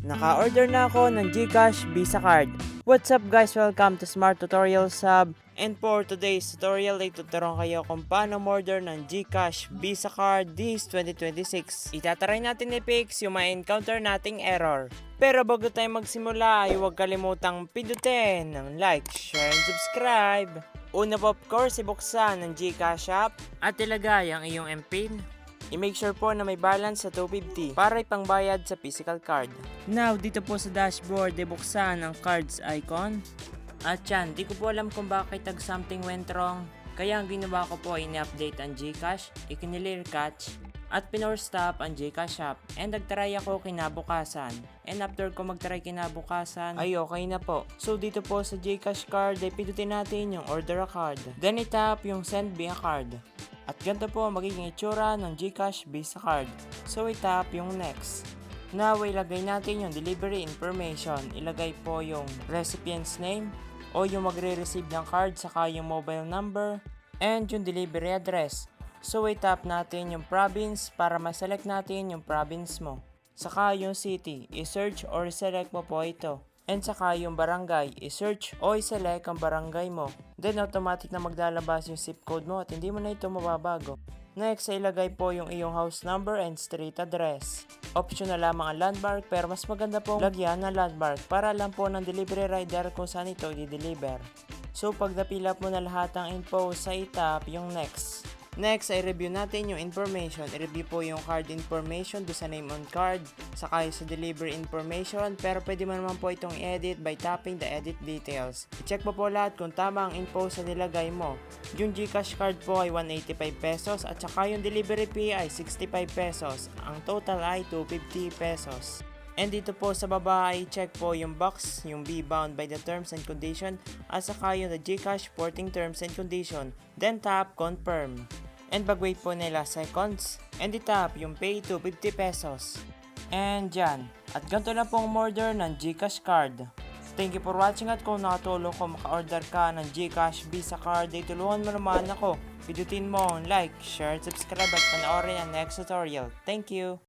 Naka-order na ako ng GCash Visa Card. What's up guys? Welcome to Smart Tutorial Sub. And for today's tutorial ay tuturuan kayo kung paano order ng GCash Visa Card this 2026. Itatry natin i-fix yung ma-encounter nating error. Pero bago tayo magsimula ay huwag kalimutang pindutin ng like, share, and subscribe. Una po of course ibuksan ng GCash app at ilagay ang iyong MPIN. I-make sure po na may balance sa 250 para ipangbayad sa physical card. Now, dito po sa dashboard, ibuksan ang cards icon. At yan, di ko po alam kung bakit something went wrong. Kaya ang ginawa ko po ay in-update ang GCash, ikinilir catch, at pinor-stop ang GCash app. And nagtry ako kinabukasan. And after ko magtry kinabukasan, ay okay na po. So dito po sa GCash card, ay pindutin natin yung order a card. Then itap yung send me a card. At ganito po magiging itsura ng GCash Visa Card. So itap yung next. Now ilagay natin yung delivery information. Ilagay po yung recipient's name o yung magre-receive ng card saka yung mobile number and yung delivery address. So itap natin yung province para ma-select natin yung province mo. Saka yung city, i-search or select mo po ito. And saka yung barangay, i-search o i-select ang barangay mo. Then automatic na maglalabas yung zip code mo at hindi mo na ito mababago. Next, ilagay po yung iyong house number and street address. Optional lamang ang landmark pero mas maganda pong lagyan ng landmark para alam po ng delivery rider kung saan ito i-deliver. So pag napila mo na lahat ng info sa itap yung next. Next ay review natin yung information. I-review po yung card information do sa name on card, saka sa delivery information, pero pwede mo naman po itong i-edit by tapping the edit details. I-check mo po lahat kung tama ang info sa nilagay mo. Yung GCash card po ay 185 pesos at saka yung delivery fee ay 65 pesos. Ang total ay 250 pesos. And dito po sa baba ay check po yung box, yung be bound by the terms and condition, at saka yung the GCash porting terms and condition. Then tap confirm. And pag-wait po nila seconds, and itap yung pay 250 pesos. And dyan. At ganito na pong order ng GCash card. Thank you for watching at kung nakatulong ko maka-order ka ng GCash Visa card, ay tulungan mo naman ako. Pidutin mo ang like, share, subscribe at panoorin ang next tutorial. Thank you!